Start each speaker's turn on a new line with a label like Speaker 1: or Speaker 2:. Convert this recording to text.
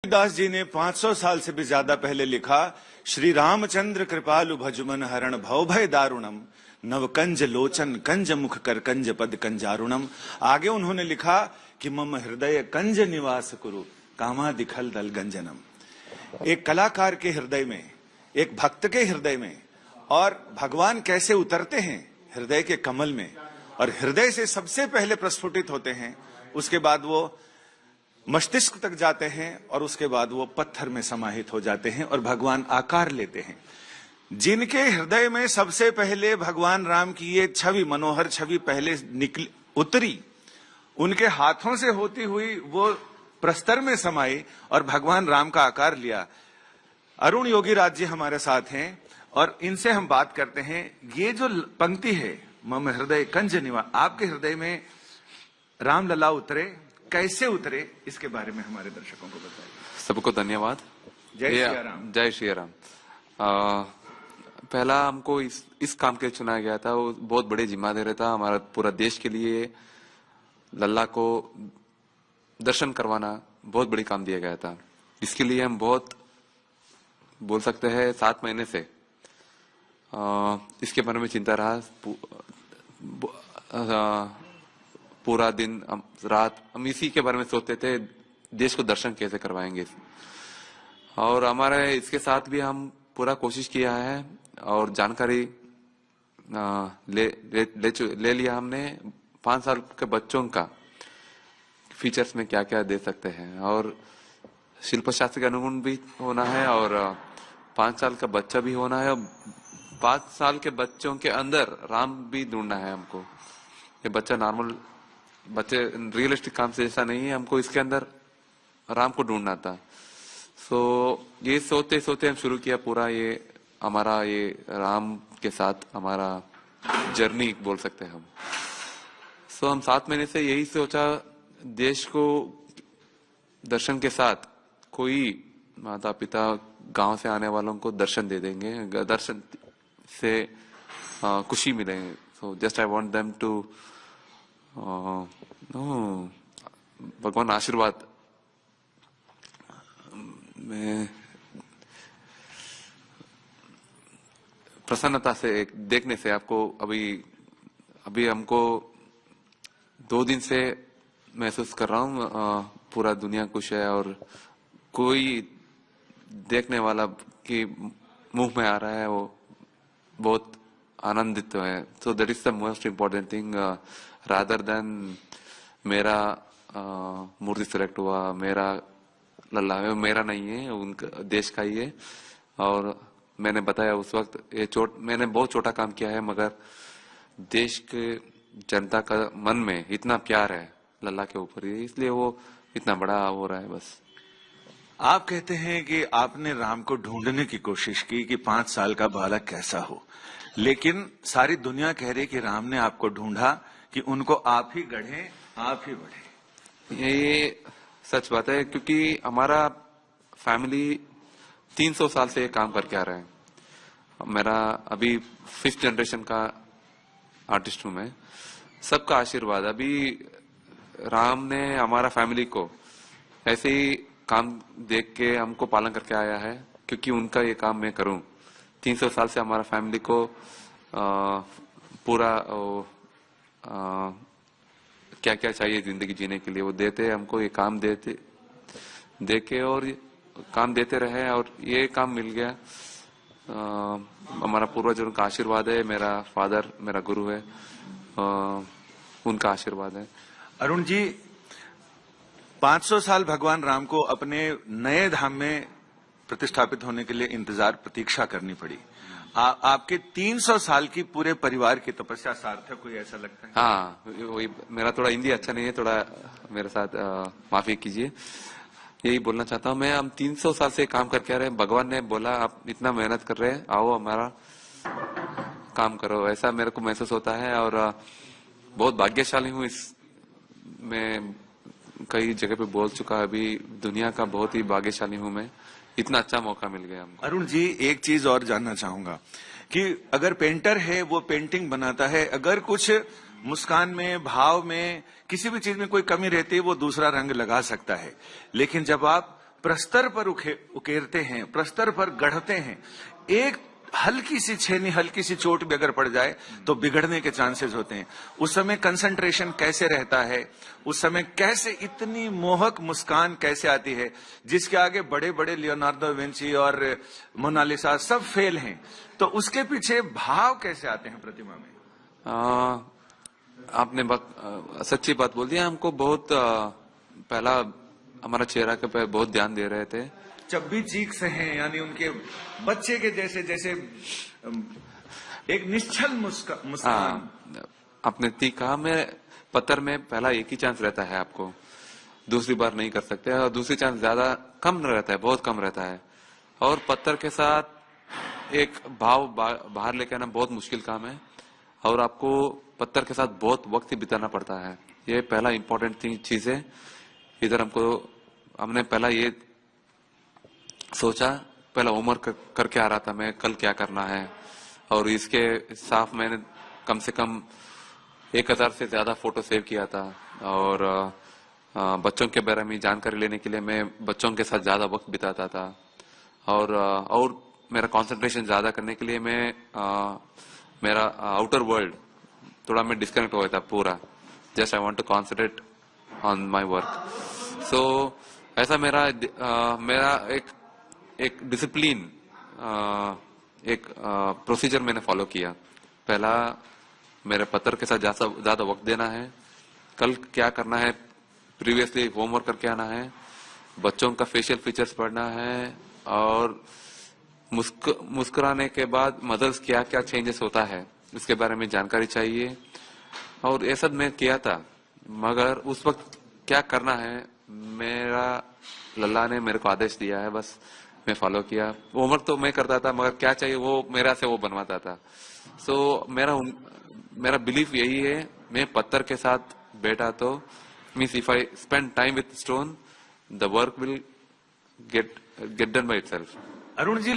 Speaker 1: दास जी ने 500 साल से भी ज्यादा पहले लिखा, श्री रामचंद्र कृपालु भजुमन हरण भव भय दारुणम नव कंज लोचन कंज मुख कर कंज पद कंजारुणम। आगे उन्होंने लिखा कि मम हृदय कंज निवास कुरु कामा दिखल दल गंजनम। एक कलाकार के हृदय में, एक भक्त के हृदय में, और भगवान कैसे उतरते हैं हृदय के कमल में, और हृदय से सबसे पहले प्रस्फुटित होते हैं, उसके बाद वो मस्तिष्क तक जाते हैं, और उसके बाद वो पत्थर में समाहित हो जाते हैं और भगवान आकार लेते हैं। जिनके हृदय में सबसे पहले भगवान राम की ये छवि, मनोहर छवि पहले उतरी, उनके हाथों से होती हुई वो प्रस्तर में समाई और भगवान राम का आकार लिया। अरुण योगीराज जी हमारे साथ हैं और इनसे हम बात करते हैं। ये जो पंक्ति है, मम हृदय कंज निवास, आपके हृदय में रामलला उतरे, कैसे उतरे, इसके बारे में हमारे दर्शकों को बताइए।
Speaker 2: सबको धन्यवाद।
Speaker 1: जय श्री राम।
Speaker 2: जय श्री राम। पहला हमको इस काम के लिए चुना गया था, वो बहुत बड़ी जिम्मेदारी था हमारा पूरा देश के लिए। लल्ला को दर्शन करवाना बहुत बड़ी काम दिया गया था। इसके लिए हम बहुत बोल सकते हैं 7 महीने से इसके बारे में चिंता रहा। पूरा दिन रात हम इसी के बारे में सोचते थे, देश को दर्शन कैसे करवाएंगे। और हमारे इसके साथ भी हम पूरा कोशिश किया है और जानकारी ले लिया हमने 5 साल के बच्चों का फीचर्स में क्या क्या दे सकते हैं, और शिल्प शास्त्र के अनुगुण भी होना है, और 5 साल का बच्चा भी होना है, और 5 साल के बच्चों के अंदर राम भी ढूंढना है हमको। ये बच्चा नॉर्मल बच्चे रियलिस्टिक काम से जैसा नहीं है, हमको इसके अंदर राम को ढूंढना था। सो ये सोते सोते हम शुरू किया पूरा ये हमारा ये राम के साथ हमारा जर्नी बोल सकते हैं हम। सो हम 7 महीने से यही सोचा, देश को दर्शन के साथ कोई माता पिता गांव से आने वालों को दर्शन दे देंगे, दर्शन से खुशी मिलेंगे। So just I want them to भगवान आशीर्वाद में प्रसन्नता से देखने से आपको अभी हमको 2 दिन से महसूस कर रहा हूँ पूरा दुनिया खुश है, और कोई देखने वाला की मुंह में आ रहा है वो बहुत आनंदित है। So that is the most important thing, rather than मेरा मूर्ति सिलेक्ट हुआ, मेरा लल्ला है, मेरा नहीं है, उनका देश का ही है। और मैंने बताया उस वक्त मैंने बहुत छोटा काम किया है, मगर देश के जनता का मन में इतना प्यार है लल्ला के ऊपर, इसलिए वो इतना बड़ा हो रहा है। बस
Speaker 1: आप कहते हैं कि आपने राम को ढूंढने की कोशिश की कि 5 साल का बालक कैसा हो, लेकिन सारी दुनिया कह रही कि राम ने आपको ढूंढा कि उनको आप ही गढ़े, आप ही बढ़े।
Speaker 2: ये सच बात है, क्योंकि हमारा फैमिली 300 साल से ये काम करके आ रहे हैं। मेरा अभी 5th जनरेशन का आर्टिस्ट हूं मैं। सबका आशीर्वाद, अभी राम ने हमारा फैमिली को ऐसे ही काम देख के हमको पालन करके आया है, क्योंकि उनका ये काम मैं करूं। 300 साल से हमारा फैमिली को पूरा क्या क्या चाहिए जिंदगी जीने के लिए वो देते, हमको ये काम दे के और काम देते रहे, और ये काम मिल गया। हमारा पूर्वजों का आशीर्वाद है, मेरा फादर मेरा गुरु है, उनका आशीर्वाद है।
Speaker 1: अरुण जी, 500 साल भगवान राम को अपने नए धाम में प्रतिष्ठापित होने के लिए प्रतीक्षा करनी पड़ी। आपके 300 साल की पूरे परिवार की तपस्या सार्थक हुई, ऐसा लगता है?
Speaker 2: हाँ, वही। मेरा थोड़ा हिंदी अच्छा नहीं है, थोड़ा मेरे साथ माफी कीजिए। यही बोलना चाहता हूँ मैं, हम 300 साल से काम करके आ रहे हैं। भगवान ने बोला आप इतना मेहनत कर रहे हैं, आओ हमारा काम करो, ऐसा मेरे को महसूस होता है। और बहुत भाग्यशाली हूँ, इस मैं कई जगह पे बोल चुका है, अभी दुनिया का बहुत ही भाग्यशाली हूँ मैं, इतना अच्छा मौका मिल गया हमको।
Speaker 1: अरुण जी, एक चीज और जानना चाहूंगा कि अगर पेंटर है वो पेंटिंग बनाता है, अगर कुछ मुस्कान में, भाव में, किसी भी चीज में कोई कमी रहती है वो दूसरा रंग लगा सकता है, लेकिन जब आप प्रस्तर पर उकेरते हैं, प्रस्तर पर गढ़ते हैं, एक हल्की सी छेनी, हल्की सी चोट भी अगर पड़ जाए तो बिगड़ने के चांसेस होते हैं। उस समय कंसंट्रेशन कैसे रहता है, उस समय कैसे इतनी मोहक मुस्कान कैसे आती है, जिसके आगे बड़े बड़े लियोनार्डो विंची और मोनालिसा सब फेल हैं, तो उसके पीछे भाव कैसे आते हैं प्रतिमा में?
Speaker 2: आपने सच्ची बात बोल दी। हमको बहुत पहला हमारा चेहरा के पे बहुत ध्यान दे रहे थे।
Speaker 1: जब भी चीख से हैं, यानी उनके बच्चे के जैसे जैसे एक निश्चल मुस्कान।
Speaker 2: आपने ठीक कहा। मैं पत्थर में पहला एक ही चांस रहता है, आपको दूसरी बार नहीं कर सकते, और दूसरी चांस ज्यादा कम रहता है, बहुत कम रहता है। और पत्थर के साथ एक भाव बाहर लेके आना बहुत मुश्किल काम है, और आपको पत्थर के साथ बहुत वक्त ही बिताना पड़ता है। ये पहला इम्पोर्टेंट चीज है। इधर हमने पहला ये सोचा, पहला होमवर्क करके आ रहा था मैं, कल क्या करना है, और इसके साथ मैंने कम से कम 1000 से ज्यादा फोटो सेव किया था। और बच्चों के बारे में जानकारी लेने के लिए मैं बच्चों के साथ ज्यादा वक्त बिताता था, और मेरा कंसंट्रेशन ज्यादा करने के लिए मैं मेरा आउटर वर्ल्ड थोड़ा मैं डिस्कनेक्ट हो गया था पूरा। Just I want to concentrate on my work. So ऐसा मेरा एक डिसिप्लिन, एक प्रोसीजर मैंने फॉलो किया। पहला मेरे पत्थर के साथ ज्यादा वक्त देना है, कल क्या करना है प्रीवियसली होमवर्क करके आना है, बच्चों का फेशियल फीचर्स पढ़ना है, और मुस्कुराने के बाद मदर्स क्या क्या चेंजेस होता है उसके बारे में जानकारी चाहिए। और ये सब मैं किया था, मगर उस वक्त क्या करना है मेरा लल्ला ने मेरे को आदेश दिया है, बस मैं फॉलो किया। होमवर्क तो मैं करता था, मगर क्या चाहिए वो मेरा से वो बनवाता था। सो मेरा बिलीफ यही है, मैं पत्थर के साथ बैठा तो means if I spend time with stone, the work will get done by itself.
Speaker 1: Arun ji,